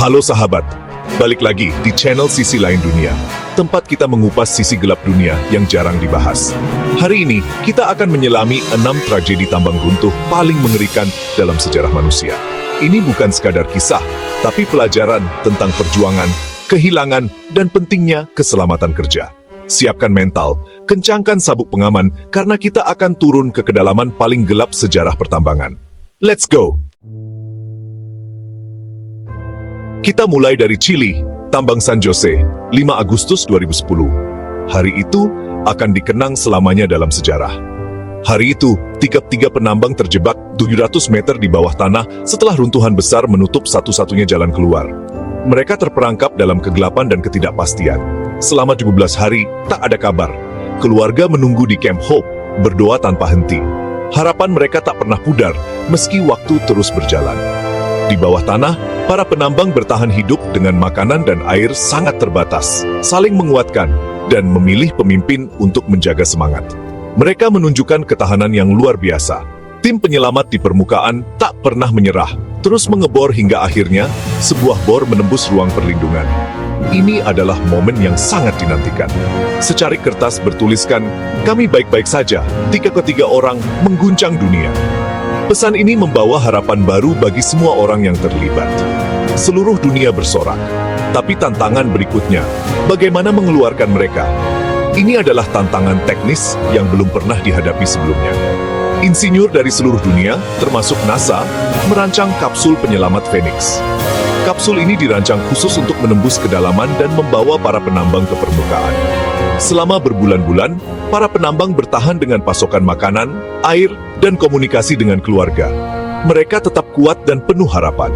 Halo sahabat, balik lagi di channel Sisi Lain Dunia, tempat kita mengupas sisi gelap dunia yang jarang dibahas. Hari ini, kita akan menyelami 6 tragedi tambang runtuh paling mengerikan dalam sejarah manusia. Ini bukan sekadar kisah, tapi pelajaran tentang perjuangan, kehilangan, dan pentingnya keselamatan kerja. Siapkan mental, kencangkan sabuk pengaman, karena kita akan turun ke kedalaman paling gelap sejarah pertambangan. Let's go! Kita mulai dari Chile, Tambang San Jose, 5 Agustus 2010. Hari itu akan dikenang selamanya dalam sejarah. Hari itu, tiga penambang terjebak 700 meter di bawah tanah setelah runtuhan besar menutup satu-satunya jalan keluar. Mereka terperangkap dalam kegelapan dan ketidakpastian. Selama 17 hari, tak ada kabar. Keluarga menunggu di Camp Hope, berdoa tanpa henti. Harapan mereka tak pernah pudar, meski waktu terus berjalan. Di bawah tanah, para penambang bertahan hidup dengan makanan dan air sangat terbatas, saling menguatkan, dan memilih pemimpin untuk menjaga semangat. Mereka menunjukkan ketahanan yang luar biasa. Tim penyelamat di permukaan tak pernah menyerah, terus mengebor hingga akhirnya sebuah bor menembus ruang perlindungan. Ini adalah momen yang sangat dinantikan. Secarik kertas bertuliskan, "Kami baik-baik saja." Ketiga orang mengguncang dunia. Pesan ini membawa harapan baru bagi semua orang yang terlibat. Seluruh dunia bersorak. Tapi tantangan berikutnya, bagaimana mengeluarkan mereka? Ini adalah tantangan teknis yang belum pernah dihadapi sebelumnya. Insinyur dari seluruh dunia, termasuk NASA, merancang kapsul penyelamat Phoenix. Kapsul ini dirancang khusus untuk menembus kedalaman dan membawa para penambang ke permukaan. Selama berbulan-bulan, para penambang bertahan dengan pasokan makanan, air, dan komunikasi dengan keluarga. Mereka tetap kuat dan penuh harapan.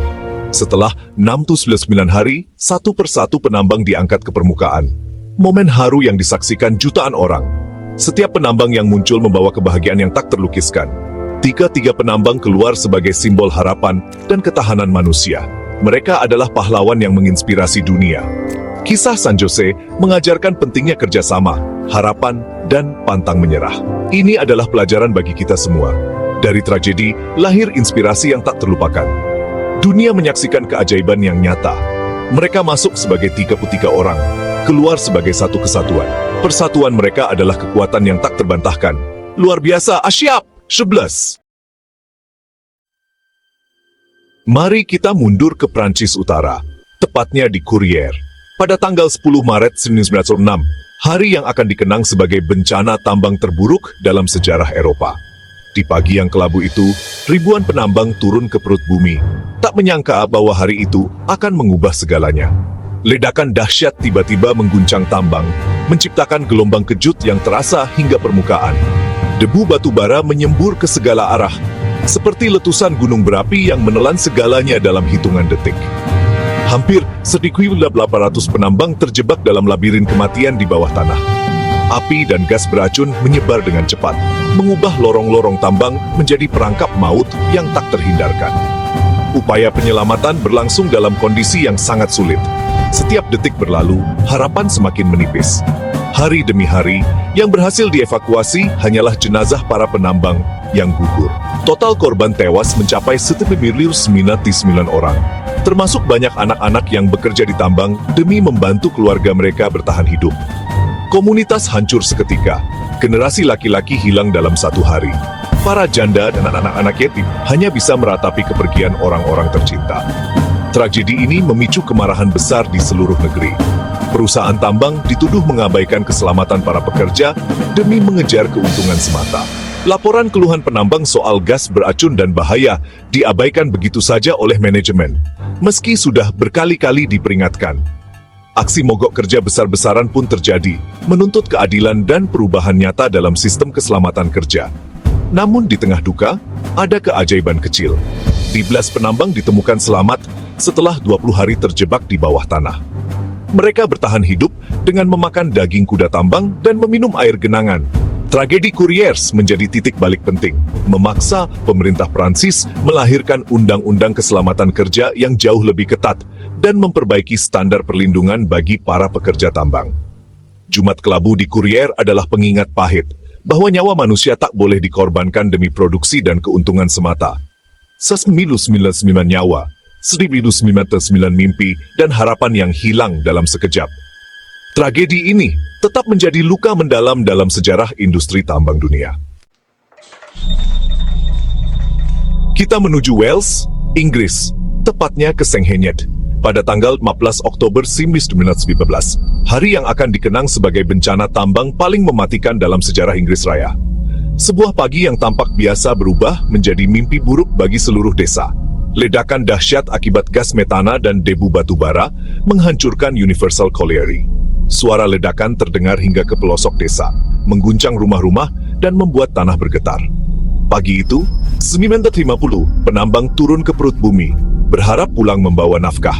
Setelah 69 hari, satu persatu penambang diangkat ke permukaan. Momen haru yang disaksikan jutaan orang. Setiap penambang yang muncul membawa kebahagiaan yang tak terlukiskan. Tiga penambang keluar sebagai simbol harapan dan ketahanan manusia. Mereka adalah pahlawan yang menginspirasi dunia. Kisah San Jose mengajarkan pentingnya kerjasama, harapan, dan pantang menyerah. Ini adalah pelajaran bagi kita semua. Dari tragedi, lahir inspirasi yang tak terlupakan. Dunia menyaksikan keajaiban yang nyata. Mereka masuk sebagai 33 orang, keluar sebagai satu kesatuan. Persatuan mereka adalah kekuatan yang tak terbantahkan. Luar biasa, asyap! 11. Mari kita mundur ke Prancis Utara, tepatnya di Courrières. Pada tanggal 10 Maret 1906, hari yang akan dikenang sebagai bencana tambang terburuk dalam sejarah Eropa. Di pagi yang kelabu itu, ribuan penambang turun ke perut bumi, tak menyangka bahwa hari itu akan mengubah segalanya. Ledakan dahsyat tiba-tiba mengguncang tambang, menciptakan gelombang kejut yang terasa hingga permukaan. Debu batu bara menyembur ke segala arah, seperti letusan gunung berapi yang menelan segalanya dalam hitungan detik. Hampir 1.800 penambang terjebak dalam labirin kematian di bawah tanah. Api dan gas beracun menyebar dengan cepat, mengubah lorong-lorong tambang menjadi perangkap maut yang tak terhindarkan. Upaya penyelamatan berlangsung dalam kondisi yang sangat sulit. Setiap detik berlalu, harapan semakin menipis. Hari demi hari, yang berhasil dievakuasi hanyalah jenazah para penambang yang gugur. Total korban tewas mencapai 1.099 orang. Termasuk banyak anak-anak yang bekerja di tambang demi membantu keluarga mereka bertahan hidup. Komunitas hancur seketika, generasi laki-laki hilang dalam satu hari. Para janda dan anak-anak yatim hanya bisa meratapi kepergian orang-orang tercinta. Tragedi ini memicu kemarahan besar di seluruh negeri. Perusahaan tambang dituduh mengabaikan keselamatan para pekerja demi mengejar keuntungan semata. Laporan keluhan penambang soal gas beracun dan bahaya diabaikan begitu saja oleh manajemen, meski sudah berkali-kali diperingatkan. Aksi mogok kerja besar-besaran pun terjadi, menuntut keadilan dan perubahan nyata dalam sistem keselamatan kerja. Namun di tengah duka, ada keajaiban kecil. 12 penambang ditemukan selamat setelah 20 hari terjebak di bawah tanah. Mereka bertahan hidup dengan memakan daging kuda tambang dan meminum air genangan. Tragedi Courrières menjadi titik balik penting, memaksa pemerintah Prancis melahirkan undang-undang keselamatan kerja yang jauh lebih ketat dan memperbaiki standar perlindungan bagi para pekerja tambang. Jumat kelabu di Courrières adalah pengingat pahit bahwa nyawa manusia tak boleh dikorbankan demi produksi dan keuntungan semata. 99 nyawa 1909 mimpi dan harapan yang hilang dalam sekejap. Tragedi ini tetap menjadi luka mendalam dalam sejarah industri tambang dunia. Kita menuju Wales, Inggris, tepatnya ke Senghenydd, pada tanggal 15 Oktober 1915, hari yang akan dikenang sebagai bencana tambang paling mematikan dalam sejarah Inggris Raya. Sebuah pagi yang tampak biasa berubah menjadi mimpi buruk bagi seluruh desa. Ledakan dahsyat akibat gas metana dan debu batubara menghancurkan Universal Colliery. Suara ledakan terdengar hingga ke pelosok desa, mengguncang rumah-rumah dan membuat tanah bergetar. Pagi itu, 1950 penambang turun ke perut bumi, berharap pulang membawa nafkah.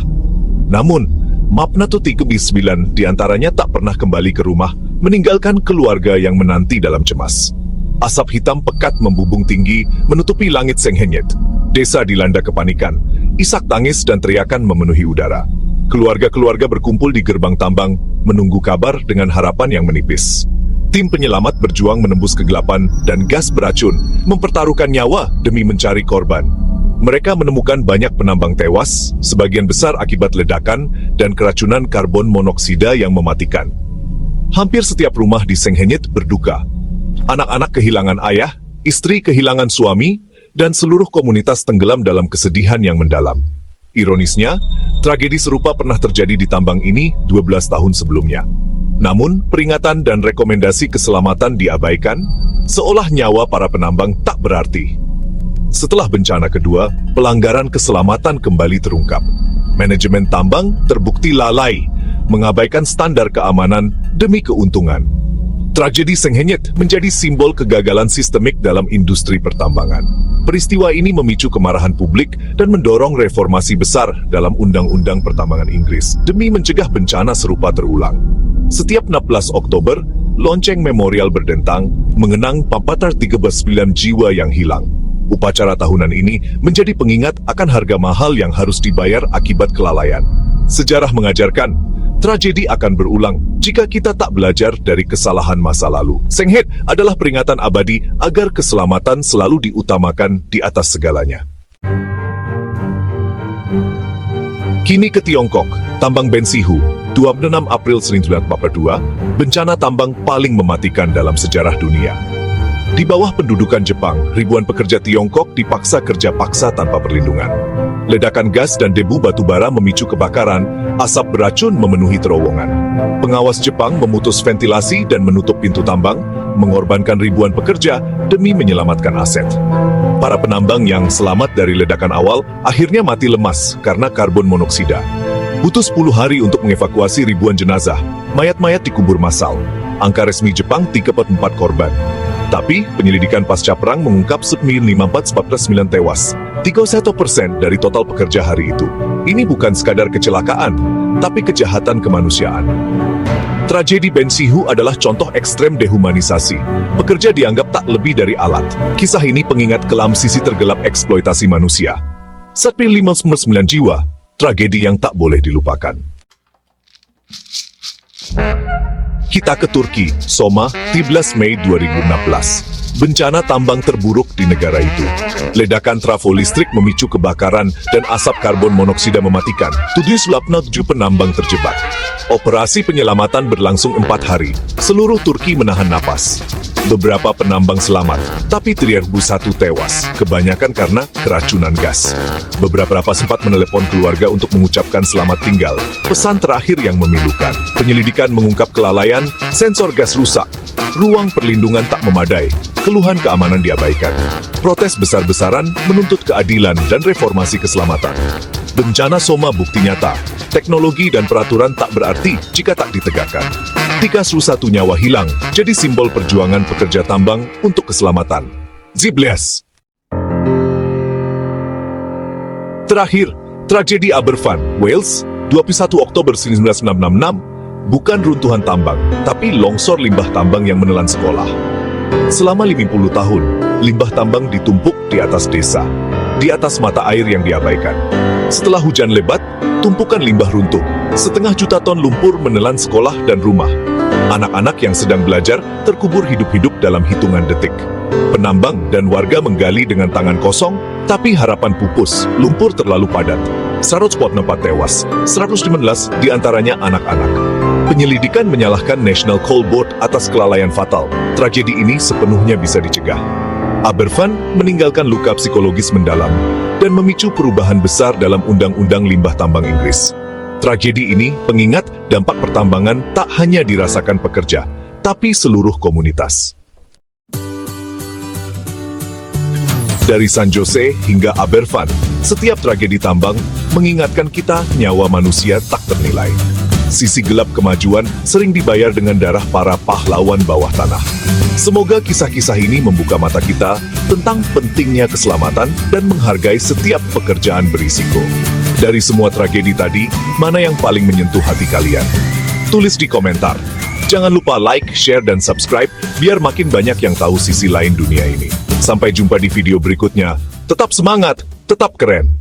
Namun, Mapnatuti ke-9 diantaranya tak pernah kembali ke rumah, meninggalkan keluarga yang menanti dalam cemas. Asap hitam pekat membubung tinggi, menutupi langit Senghenydd. Desa dilanda kepanikan, isak tangis dan teriakan memenuhi udara. Keluarga-keluarga berkumpul di gerbang tambang, menunggu kabar dengan harapan yang menipis. Tim penyelamat berjuang menembus kegelapan dan gas beracun, mempertaruhkan nyawa demi mencari korban. Mereka menemukan banyak penambang tewas, sebagian besar akibat ledakan dan keracunan karbon monoksida yang mematikan. Hampir setiap rumah di Senghenydd berduka. Anak-anak kehilangan ayah, istri kehilangan suami, dan seluruh komunitas tenggelam dalam kesedihan yang mendalam. Ironisnya, tragedi serupa pernah terjadi di tambang ini 12 tahun sebelumnya. Namun, peringatan dan rekomendasi keselamatan diabaikan, seolah nyawa para penambang tak berarti. Setelah bencana kedua, pelanggaran keselamatan kembali terungkap. Manajemen tambang terbukti lalai, mengabaikan standar keamanan demi keuntungan. Tragedi Senghenydd menjadi simbol kegagalan sistemik dalam industri pertambangan. Peristiwa ini memicu kemarahan publik dan mendorong reformasi besar dalam Undang-Undang Pertambangan Inggris demi mencegah bencana serupa terulang. Setiap 16 Oktober, lonceng memorial berdentang mengenang 439 jiwa yang hilang. Upacara tahunan ini menjadi pengingat akan harga mahal yang harus dibayar akibat kelalaian. Sejarah mengajarkan, tragedi akan berulang jika kita tak belajar dari kesalahan masa lalu. Senghenydd adalah peringatan abadi agar keselamatan selalu diutamakan di atas segalanya. Kini ke Tiongkok, tambang Bensihu, 26 April 1942, bencana tambang paling mematikan dalam sejarah dunia. Di bawah pendudukan Jepang, ribuan pekerja Tiongkok dipaksa kerja paksa tanpa perlindungan. Ledakan gas dan debu batubara memicu kebakaran, asap beracun memenuhi terowongan. Pengawas Jepang memutus ventilasi dan menutup pintu tambang, mengorbankan ribuan pekerja demi menyelamatkan aset. Para penambang yang selamat dari ledakan awal akhirnya mati lemas karena karbon monoksida. Butuh 10 hari untuk mengevakuasi ribuan jenazah, mayat-mayat dikubur massal. Angka resmi Jepang 34 korban. Tapi, penyelidikan pasca perang mengungkap 9.449 tewas, 31% dari total pekerja hari itu. Ini bukan sekadar kecelakaan, tapi kejahatan kemanusiaan. Tragedi Bensihu adalah contoh ekstrem dehumanisasi. Pekerja dianggap tak lebih dari alat. Kisah ini pengingat kelam sisi tergelap eksploitasi manusia. 1.059 jiwa, tragedi yang tak boleh dilupakan. Kita ke Turki, Soma, 13 Mei 2016. Bencana tambang terburuk di negara itu. Ledakan trafo listrik memicu kebakaran dan asap karbon monoksida mematikan. 7 penambang terjebak. Operasi penyelamatan berlangsung 4 hari. Seluruh Turki menahan napas. Beberapa penambang selamat, tapi 3.001 tewas, kebanyakan karena keracunan gas. Beberapa sempat menelepon keluarga untuk mengucapkan selamat tinggal. Pesan terakhir yang memilukan. Penyelidikan mengungkap kelalaian, sensor gas rusak, ruang perlindungan tak memadai, keluhan keamanan diabaikan. Protes besar-besaran menuntut keadilan dan reformasi keselamatan. Bencana Soma bukti nyata, teknologi dan peraturan tak berarti jika tak ditegakkan. 301 nyawa hilang, jadi simbol perjuangan pekerja tambang untuk keselamatan. Ziblias. Terakhir, tragedi Aberfan, Wales, 21 Oktober 1966, bukan runtuhan tambang, tapi longsor limbah tambang yang menelan sekolah. Selama 50 tahun, limbah tambang ditumpuk di atas desa, di atas mata air yang diabaikan. Setelah hujan lebat, tumpukan limbah runtuh. 1,5 juta ton lumpur menelan sekolah dan rumah. Anak-anak yang sedang belajar terkubur hidup-hidup dalam hitungan detik. Penambang dan warga menggali dengan tangan kosong, tapi harapan pupus, lumpur terlalu padat. 104 tewas, 119 diantaranya anak-anak. Penyelidikan menyalahkan National Coal Board atas kelalaian fatal. Tragedi ini sepenuhnya bisa dicegah. Aberfan meninggalkan luka psikologis mendalam dan memicu perubahan besar dalam Undang-Undang Limbah Tambang Inggris. Tragedi ini pengingat dampak pertambangan tak hanya dirasakan pekerja, tapi seluruh komunitas. Dari San Jose hingga Aberfan, setiap tragedi tambang mengingatkan kita nyawa manusia tak ternilai. Sisi gelap kemajuan sering dibayar dengan darah para pahlawan bawah tanah. Semoga kisah-kisah ini membuka mata kita tentang pentingnya keselamatan dan menghargai setiap pekerjaan berisiko. Dari semua tragedi tadi, mana yang paling menyentuh hati kalian? Tulis di komentar. Jangan lupa like, share, dan subscribe biar makin banyak yang tahu sisi lain dunia ini. Sampai jumpa di video berikutnya. Tetap semangat, tetap keren.